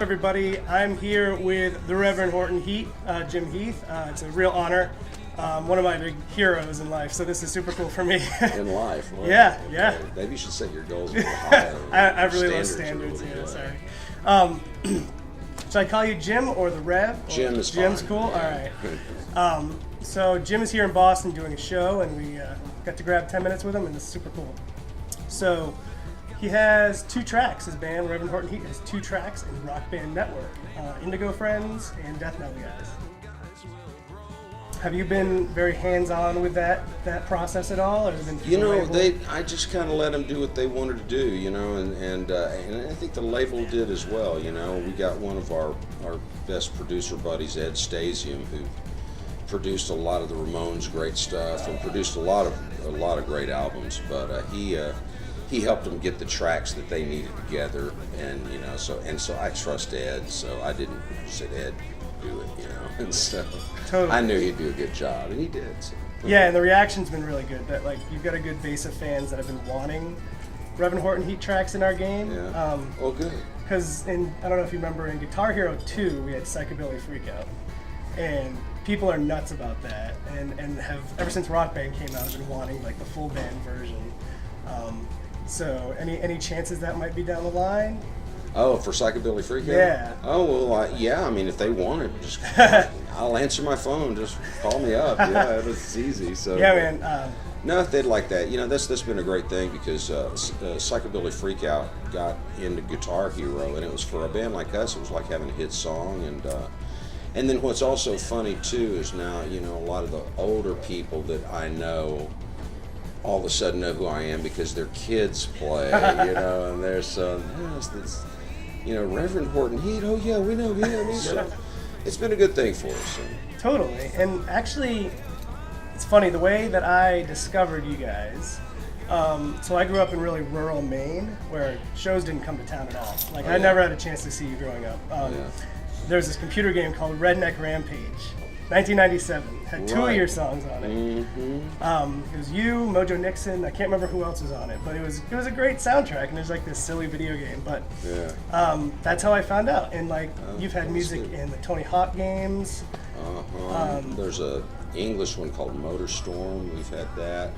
up, everybody? I'm here with the Reverend Horton Heat, Jim Heath. It's a real honor. One of my big heroes in life, so this is super cool for me. In life? Well, yeah, okay. yeah. Maybe you should set your goals a little higher. I really love standards, yeah, sorry. Should I call you Jim or the Rev? Jim is Jim's fine. cool? Yeah. All right. So Jim is here in Boston doing a show, and we got to grab 10 minutes with him, and it's super cool. So he has 2 tracks. His band, Reverend Horton Heat, has 2 tracks in Rock Band Network, Indigo Friends and Death Metal Guys. Have you been very hands-on with that process at all, or has it been I just kind of let them do what they wanted to do, and I think the label did as well. We got one of our best producer buddies, Ed Stasium, who produced a lot of the Ramones' great stuff and produced a lot of great albums. But he helped them get the tracks that they needed together, and so I trust Ed, so I didn't say Ed do it, and so Totally. I knew he'd do a good job, and he did. So. Yeah, and the reaction's been really good. That you've got a good base of fans that have been wanting Reverend Horton Heat tracks in our game. Yeah. Good. Because I don't know if you remember, in Guitar Hero 2, we had Psychobilly Freakout, and people are nuts about that, and have ever since Rock Band came out, have been wanting the full band version. So any chances that might be down the line? Oh, for Psychobilly Freakout? Yeah. Oh, well, yeah, I mean, if they want it, just I'll answer my phone. Just call me up. Yeah, it's easy. So yeah, man. No, if they'd like that. That's been a great thing because Psychobilly Freakout got into Guitar Hero, and it was for a band like us, it was like having a hit song. And then what's also funny, too, is now, a lot of the older people that I know all of a sudden know who I am because their kids play, and there's this, Reverend Horton Heat, oh yeah, we know him. So it's been a good thing for us. So. Totally. And actually, it's funny, the way that I discovered you guys, so I grew up in really rural Maine, where shows didn't come to town at all. I never had a chance to see you growing up. There's this computer game called Redneck Rampage. 1997, had 2 of your songs on it. Mm-hmm. It was you, Mojo Nixon, I can't remember who else was on it, but it was a great soundtrack, and there's this silly video game, but that's how I found out. And you've had music in the Tony Hawk games. There's a English one called Motor Storm, we've had that.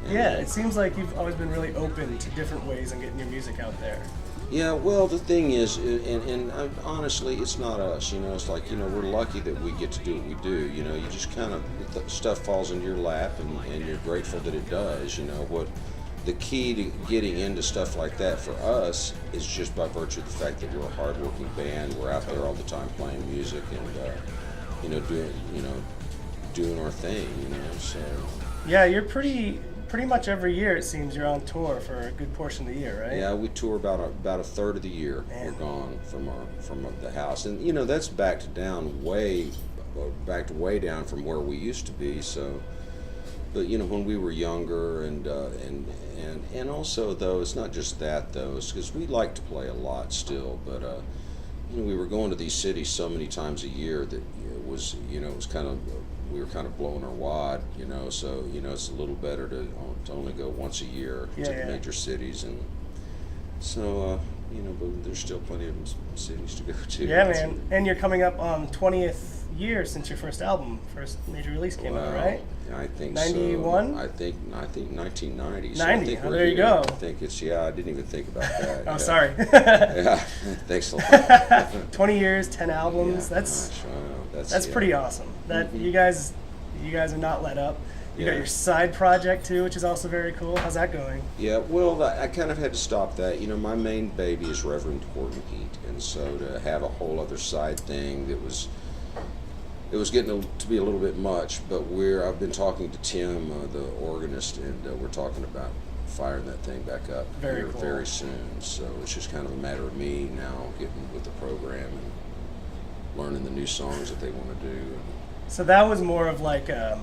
And it seems like you've always been really open to different ways of getting your music out there. Yeah, well, the thing is, and honestly, it's not us, it's we're lucky that we get to do what we do, you just kind of, stuff falls into your lap, and you're grateful that it does, what the key to getting into stuff like that for us is just by virtue of the fact that we're a hardworking band, we're out there all the time playing music, and, doing our thing, so. Yeah, you're pretty much every year, it seems, you're on tour for a good portion of the year, right? Yeah, we tour about a third of the year. Man. We're gone from the house, and that's backed way down from where we used to be. So, but when we were younger, and also though it's not just that though, it's because we like to play a lot still, but we were going to these cities so many times a year that it was kind of. We were kind of blowing our wad, so it's a little better to only go once a year to the major cities, and so but there's still plenty of cities to go to. Yeah, man, and you're coming up on 20th year since your first major release came out, right? I think 91? So. I think 1990. 90. There you go. I think it's I didn't even think about that. Sorry. Yeah, thanks a lot. 20 years, 10 albums. Yeah, that's pretty awesome. That you guys are not let up. You got your side project too, which is also very cool. How's that going? Yeah, well, I kind of had to stop that. My main baby is Reverend Horton Heat, and so to have a whole other side thing it was getting to be a little bit much. But I've been talking to Tim, the organist, and we're talking about firing that thing back up very soon. So it's just kind of a matter of me now getting with the program and learning the new songs that they want to do. So that was more of like a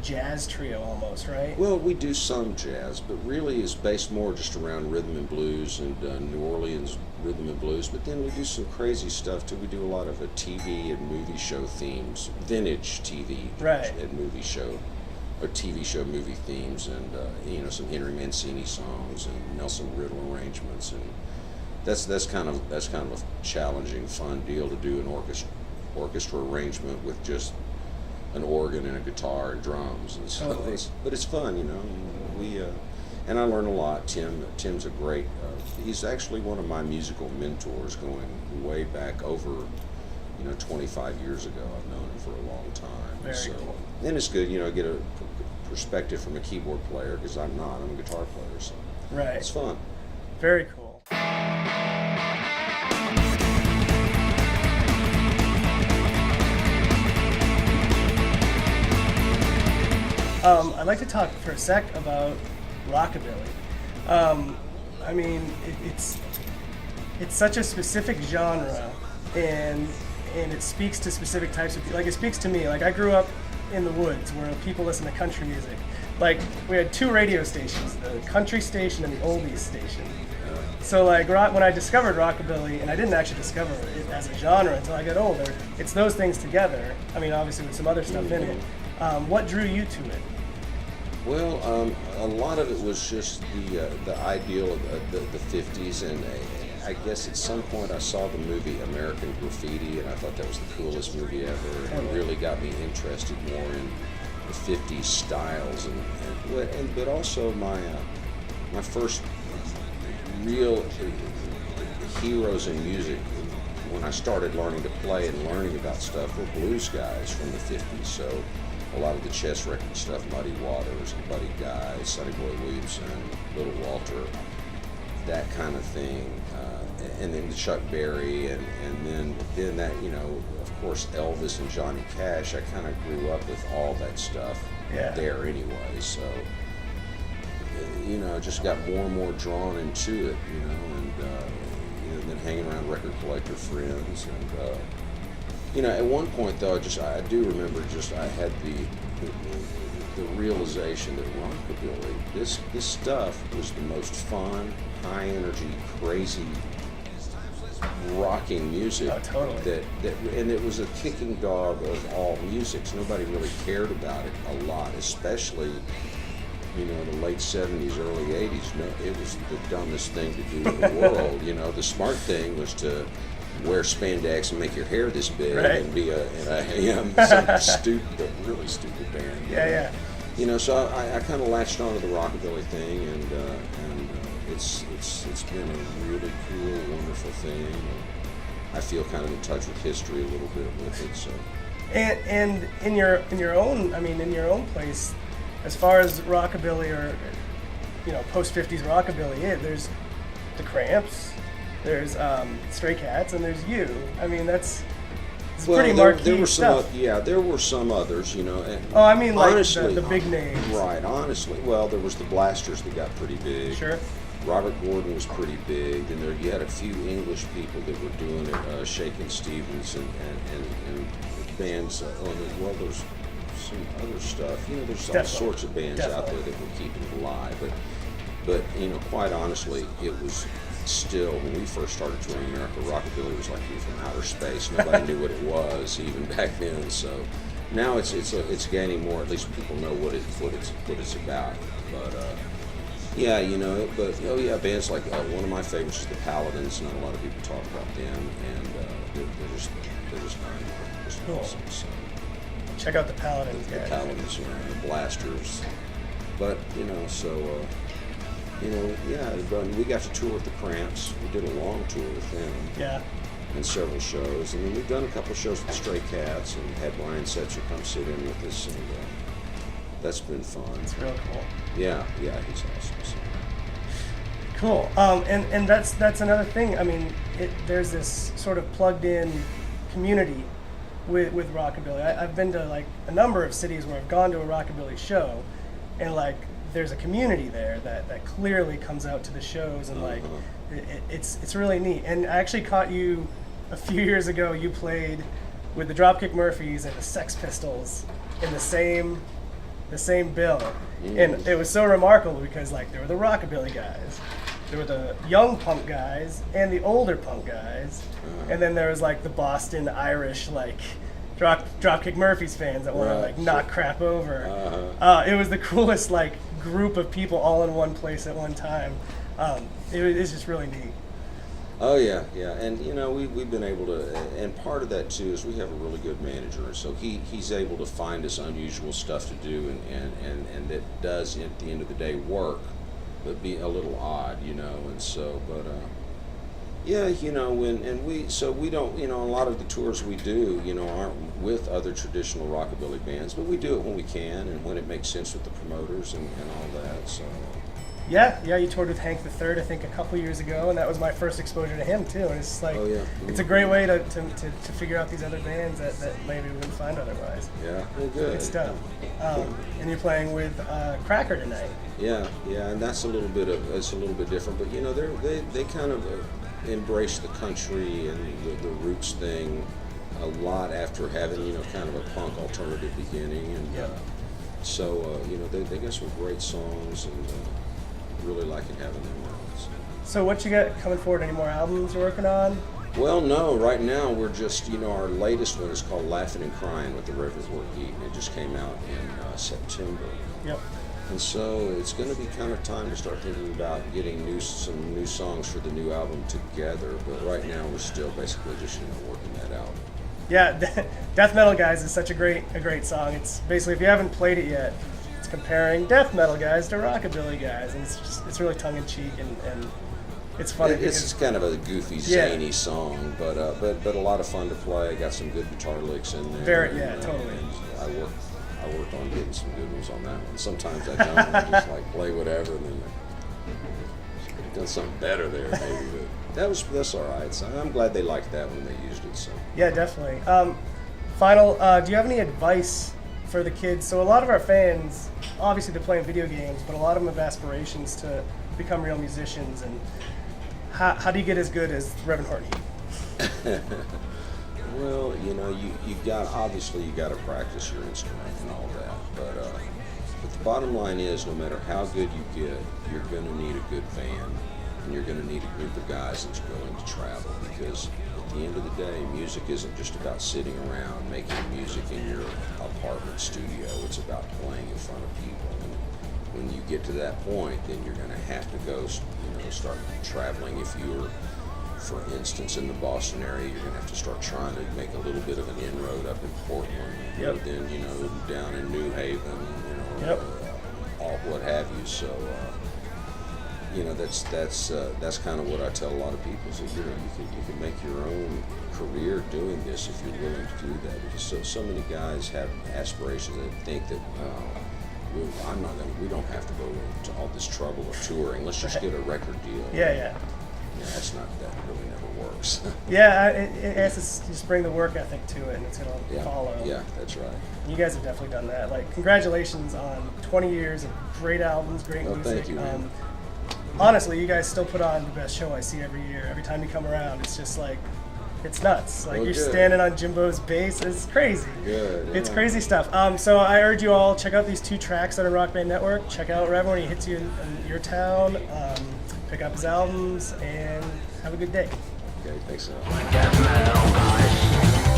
jazz trio almost, right? Well, we do some jazz, but really it's based more just around rhythm and blues and New Orleans rhythm and blues. But then we do some crazy stuff too. We do a lot of TV and movie show themes, vintage TV and movie show, or TV show movie themes, and some Henry Mancini songs and Nelson Riddle arrangements, and that's kind of a challenging, fun deal to do an orchestra arrangement with just an organ and a guitar and drums, and so but it's fun, you know. We and I learn a lot. Tim's a great. He's actually one of my musical mentors, going way back over, 25 years ago. I've known him for a long time. Very cool. And it's good, get a perspective from a keyboard player, because I'm not. I'm a guitar player, so Right. it's fun. Very cool. I'd like to talk for a sec about Rockabilly. I mean, it's such a specific genre, and it speaks to specific types of people. Like, it speaks to me. Like, I grew up in the woods where people listen to country music. Like, we had 2 radio stations, the country station and the oldies station. So, like, when I discovered Rockabilly, and I didn't actually discover it as a genre until I got older, it's those things together. I mean, obviously with some other stuff in it. What drew you to it? Well, a lot of it was just the ideal of the 50s, and I guess at some point I saw the movie American Graffiti, and I thought that was the coolest movie ever, and it really got me interested more in the 50s styles, but also my first real heroes in music when I started learning to play and learning about stuff were blues guys from the 50s. So a lot of the Chess Record stuff, Muddy Waters and Buddy Guy, Sonny Boy Williamson, Little Walter, that kind of thing, and then Chuck Berry, and then that, of course, Elvis and Johnny Cash. I kind of grew up with all that stuff there anyway, so I just got more and more drawn into it, and then hanging around record collector friends, and at one point though, I do remember I had the realization that Rockabilly, this stuff was the most fun, high energy, crazy, rocking music. Oh, totally. And it was a kicking dog of all musics. Nobody really cared about it a lot, especially the late 70s, early 80s. No, it was the dumbest thing to do in the world. The smart thing was to wear spandex and make your hair this big, and be some stupid, really stupid band. Yeah. So I kind of latched onto the Rockabilly thing, and it's been a really cool, wonderful thing. I feel kind of in touch with history a little bit with it. So. And in your own place, as far as Rockabilly or post 50s Rockabilly, there's the Cramps, there's Stray Cats, and there's you. I mean, it's pretty marquee there were stuff. There were some others, And I mean, like honestly, the big names. Right, honestly. Well, there was the Blasters that got pretty big. Sure. Robert Gordon was pretty big, and you had a few English people that were doing it, Shakin' Stevens and bands. There's some other stuff. There's all sorts of bands out there that were keeping it alive. But quite honestly, it was still, when we first started touring America, Rockabilly was like being from outer space. Nobody knew what it was even back then. So now it's gaining more. At least people know what it's about. But bands like one of my favorites is the Paladins. Not a lot of people talk about them, and they're just cool. Awesome. So, check out the Paladins, guys. The Paladins, the Blasters. But we got to tour with the Cramps. We did a long tour with them. Yeah. And several shows. And then we've done a couple of shows with Stray Cats, and had Ryan Setzer come sit in with us, and that's been fun. It's real cool. Yeah, he's awesome. So. Cool. And that's another thing. I mean, there's this sort of plugged-in community with Rockabilly. I've been to like a number of cities where I've gone to a Rockabilly show, and like there's a community there that clearly comes out to the shows, and like it's really neat. And I actually caught you a few years ago. You played with the Dropkick Murphys and the Sex Pistols in the same bill, and it was so remarkable because like there were the Rockabilly guys, there were the young punk guys and the older punk guys, and then there was like the Boston Irish like Dropkick Murphys fans that want to like knock crap over. It was the coolest like group of people all in one place at one time. It was just really neat. Oh yeah, yeah, and you know we've been able to, and part of that too is we have a really good manager, and so he's able to find us unusual stuff to do, and that does at the end of the day work, but be a little odd, you know, and so yeah, you know, we don't, you know, a lot of the tours we do, you know, aren't with other traditional rockabilly bands, but we do it when we can and when it makes sense with the promoters and all that, so. Yeah, you toured with Hank III, I think, a couple years ago, and that was my first exposure to him too. And it's like, oh, yeah. It's a great way to figure out these other bands that maybe we wouldn't find otherwise. Yeah, well, good stuff. And you're playing with Cracker tonight. Yeah, and that's a little bit different, but you know, they kind of embrace the country and the roots thing a lot after having, you know, kind of a punk alternative beginning, and so you know, they got some great songs, and really liking having them around. So what you got coming forward? Any more albums you're working on? Well, no, right now we're just, you know, our latest one is called Laughing and Crying with the Reverend Horton Heat, and it just came out in September. Yep. And so it's going to be kind of time to start thinking about getting some new songs for the new album together, but right now we're still basically just, you know, working that out. Yeah, Death Metal Guys is such a great song. It's basically, if you haven't played it yet, it's comparing death metal guys to rockabilly guys, and it's really tongue in cheek, and it's funny. It's kind of a goofy, zany song, but a lot of fun to play. Got some good guitar licks in there. Totally. And I worked on getting some good ones on that one. Sometimes I don't. I just like play whatever, and then could have done something better there maybe. But that's all right. So I'm glad they liked that when they used it. So yeah, definitely. Final. Do you have any advice for the kids? So a lot of our fans, obviously they're playing video games, but a lot of them have aspirations to become real musicians. And how do you get as good as Reverend Horton Heat? Well, you know, you got to practice your instrument and all that, but the bottom line is, no matter how good you get, you're going to need a good band, and you're going to need a group of guys that's willing to travel, because at the end of the day, music isn't just about sitting around making music in your apartment studio. It's about playing in front of people, and when you get to that point, then you're going to have to go, you know, start traveling. If you're, for instance, in the Boston area, you're going to have to start trying to make a little bit of an inroad up in Portland, Yep. then, you know, down in New Haven, you know, all what have you. So, you know, that's kind of what I tell a lot of people is that, you know, you can make your own career doing this if you're willing to do that, because so many guys have aspirations and think that we don't have to go to all this trouble of touring. Let's just get a record deal. Yeah, that really never works. Yeah, it has to just bring the work ethic to it, and it's going to follow. Yeah, that's right. You guys have definitely done that. Like, congratulations on 20 years of great albums, great music. Thank you, man. Honestly, you guys still put on the best show I see every year. Every time you come around, it's just like, it's nuts. Like, you're standing on Jimbo's bass. It's crazy. Good. Yeah. It's crazy stuff. So I urge you all, check out these 2 tracks on Rock Band Network. Check out Reverend when he hits you in your town. Pick up his albums, and have a good day. Okay, thanks so much.